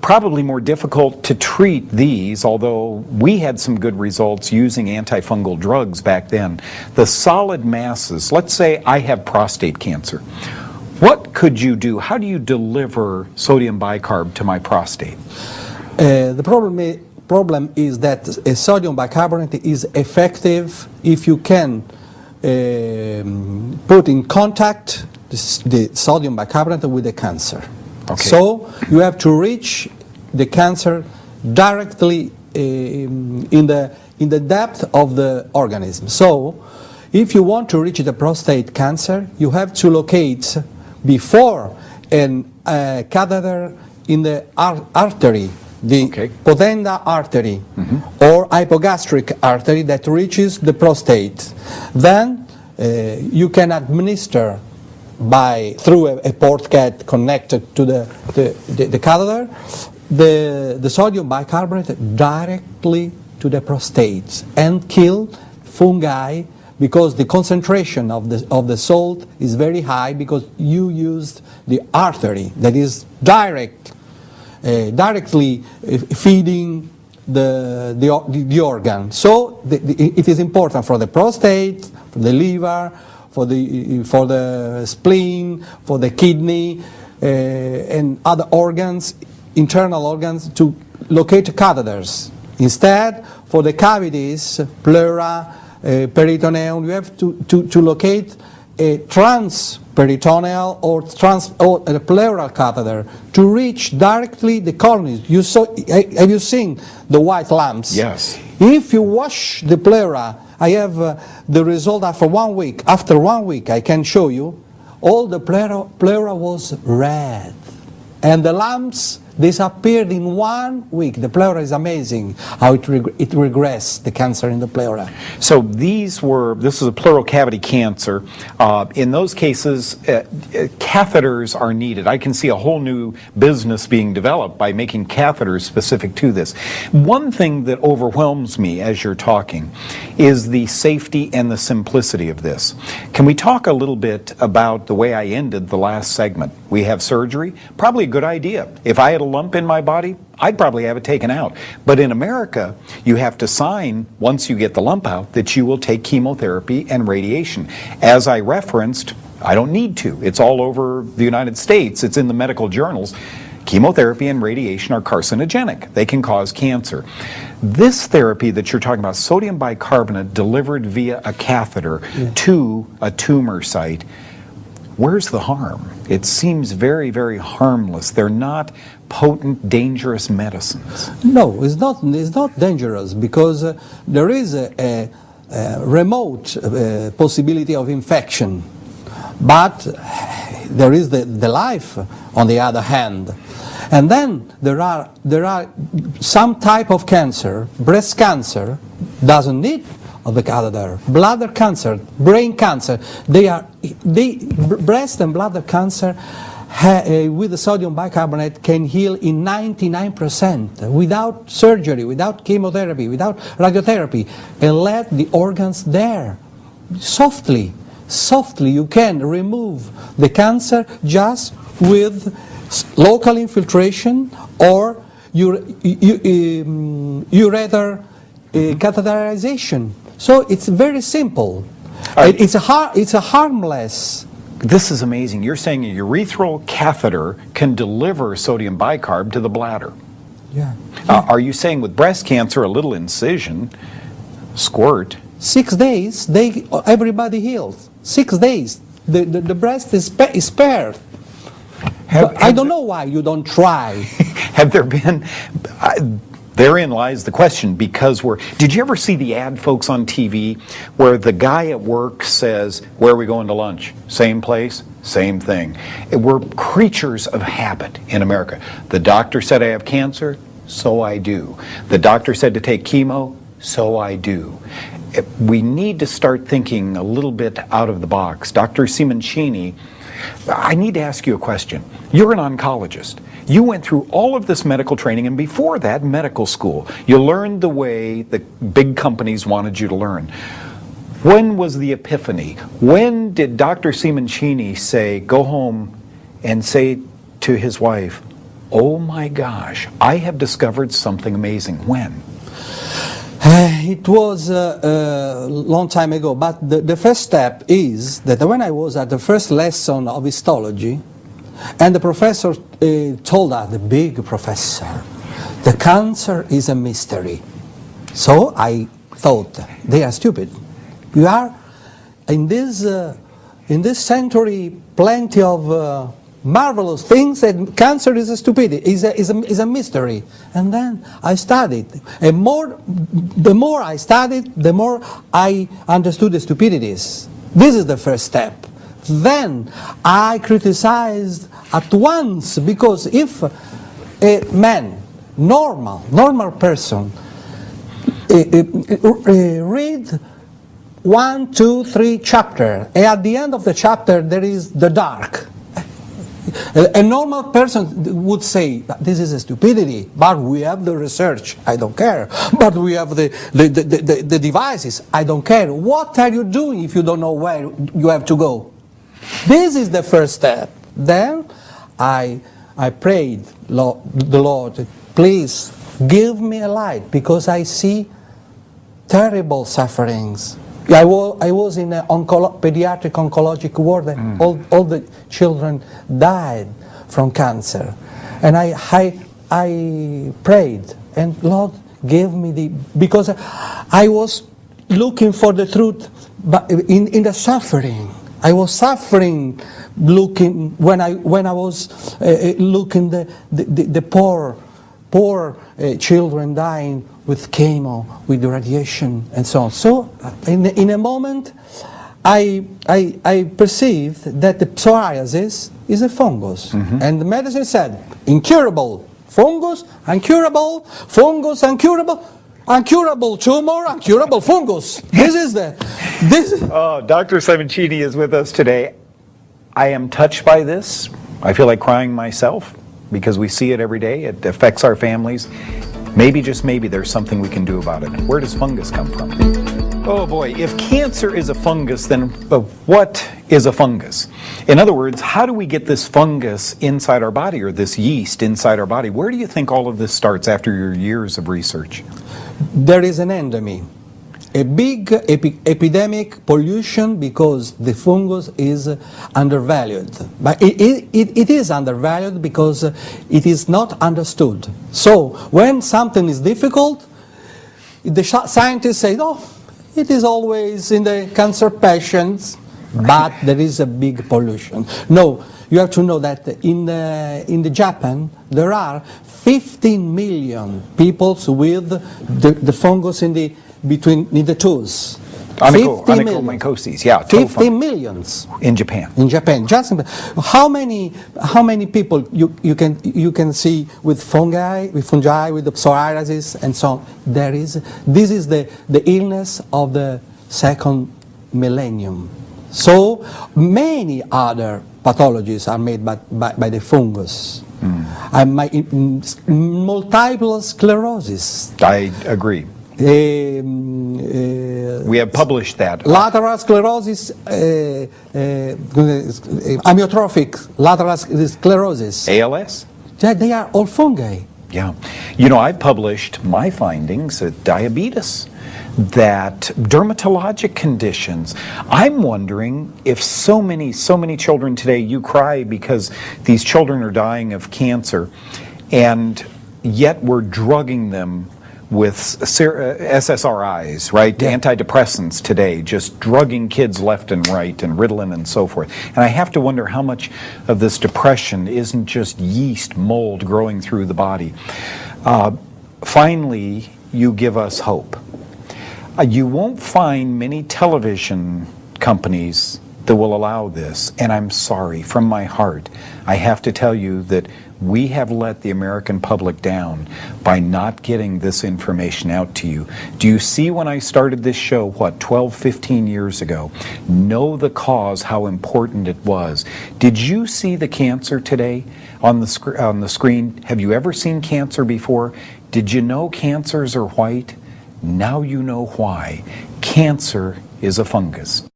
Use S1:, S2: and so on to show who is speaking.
S1: probably more difficult to treat these, although we had some good results using antifungal drugs back then. The solid masses, let's say I have prostate cancer. What could you do? How do you deliver sodium bicarb to my prostate?
S2: The problem is that sodium bicarbonate is effective if you can put in contact the sodium bicarbonate with the cancer.
S1: Okay.
S2: So you have to reach the cancer directly in the depth of the organism. So if you want to reach the prostate cancer, you have to locate before a catheter in the artery, the potenda artery or hypogastric artery that reaches the prostate. Then you can administer through a port cat connected to the catheter the sodium bicarbonate directly to the prostate and kill fungi, because the concentration of the salt is very high, because you used the artery that is directly feeding the organ. So it is important for the prostate, for the liver, for the spleen, for the kidney, and other organs, internal organs, to locate catheters. Instead, for the cavities, pleura, peritoneum, you have to locate a transperitoneal or a pleural catheter to reach directly the colonies. Have you seen the white lumps?
S1: Yes.
S2: If you wash the pleura, I have the result after 1 week. After 1 week, I can show you, all the pleura was red, and the lumps disappeared in 1 week. The pleura is amazing how it regressed, the cancer in the pleura.
S1: So this is a pleural cavity cancer. In those cases, catheters are needed. I can see a whole new business being developed by making catheters specific to this. One thing that overwhelms me as you're talking is the safety and the simplicity of this. Can we talk a little bit about the way I ended the last segment? We have surgery, probably a good idea. If I had a lump in my body, I'd probably have it taken out. But in America, you have to sign, once you get the lump out, that you will take chemotherapy and radiation. As I referenced, I don't need to. It's all over the United States. It's in the medical journals. Chemotherapy and radiation are carcinogenic. They can cause cancer. This therapy that you're talking about, sodium bicarbonate delivered via a catheter to a tumor site, where's the harm? It seems very, very harmless. They're not potent, dangerous medicines.
S2: No, it's not dangerous, because there is a remote possibility of infection. But there is the life on the other hand. And then there are some type of cancer, breast cancer, doesn't need of the catheter, bladder cancer, brain cancer. Breast and bladder cancer with the sodium bicarbonate can heal in 99% without surgery, without chemotherapy, without radiotherapy, and let the organs there. Softly you can remove the cancer just with local infiltration or ureter catheterization. So it's very simple. It's a harmless.
S1: This is amazing. You're saying a urethral catheter can deliver sodium bicarb to the bladder.
S2: Yeah.
S1: Are you saying with breast cancer, a little incision, squirt?
S2: 6 days, everybody heals. 6 days, the breast is spared. I don't know why you don't try.
S1: Have there been... Therein lies the question, because did you ever see the ad, folks, on TV where the guy at work says, where are we going to lunch? Same place, same thing. We're creatures of habit in America. The doctor said I have cancer, so I do. The doctor said to take chemo, so I do. We need to start thinking a little bit out of the box. Dr. Simoncini, I need to ask you a question. You're an oncologist. You went through all of this medical training, and before that, medical school. You learned the way the big companies wanted you to learn. When was the epiphany? When did Dr. Simoncini say, go home and say to his wife, oh my gosh, I have discovered something amazing. When?
S2: It was a long time ago, but the first step is that when I was at the first lesson of histology, and the professor told us, the big professor, the cancer is a mystery. So I thought, they are stupid. We are in this century plenty of marvelous things, and cancer is a stupidity, is a mystery. And then I studied, and the more I studied, the more I understood the stupidities. This is the first step. Then I criticized at once, because if a man, normal person, read 1, 2, 3 chapters, and at the end of the chapter there is the dark. A normal person would say, this is a stupidity, but we have the research, I don't care. But we have the devices, I don't care. What are you doing if you don't know where you have to go? This is the first step. Then I prayed the Lord, please give me a light, because I see terrible sufferings. I was in a pediatric oncologic ward, and all the children died from cancer. And I prayed, and Lord gave me because I was looking for the truth, but in the suffering. I was suffering looking when I was looking the poor children dying with chemo, with radiation, and so on. So, in a moment, I perceived that the psoriasis is a fungus, and the medicine said incurable fungus, uncurable fungus, uncurable tumor, uncurable fungus.
S1: Oh, Dr. Simoncini is with us today. I am touched by this. I feel like crying myself, because we see it every day. It affects our families. Maybe, just maybe, there's something we can do about it. Where does fungus come from? Oh boy, if cancer is a fungus, then what is a fungus? In other words, how do we get this fungus inside our body, or this yeast inside our body? Where do you think all of this starts after your years of research?
S2: There is an endemic. A big epidemic pollution, because the fungus is undervalued. But it is undervalued because it is not understood. So when something is difficult, the scientists say, oh, it is always in the cancer patients, but there is a big pollution. No, you have to know that in the Japan, there are 15 million people with the fungus in the tooth.
S1: Onychomycosis, yeah.
S2: 50 millions
S1: in Japan.
S2: In Japan, just how many people you can see with fungi, with the psoriasis and so on? This is the illness of the second millennium. So many other pathologies are made by the fungus. Multiple sclerosis.
S1: I agree. We have published that.
S2: Lateral sclerosis, amyotrophic lateral sclerosis.
S1: ALS?
S2: They are all fungi.
S1: Yeah. You know, I've published my findings at diabetes, that dermatologic conditions. I'm wondering if so many children today, you cry because these children are dying of cancer, and yet we're drugging them with SSRIs, right?
S2: Yeah.
S1: Antidepressants today, just drugging kids left and right, and Ritalin and so forth. And I have to wonder how much of this depression isn't just yeast mold growing through the body. Finally, you give us hope. You won't find many television companies that will allow this, and I'm sorry, from my heart, I have to tell you that we have let the American public down by not getting this information out to you. Do you see, when I started this show, 12, 15 years ago, know the cause, how important it was? Did you see the cancer today on the screen? Have you ever seen cancer before? Did you know cancers are white? Now you know why. Cancer is a fungus.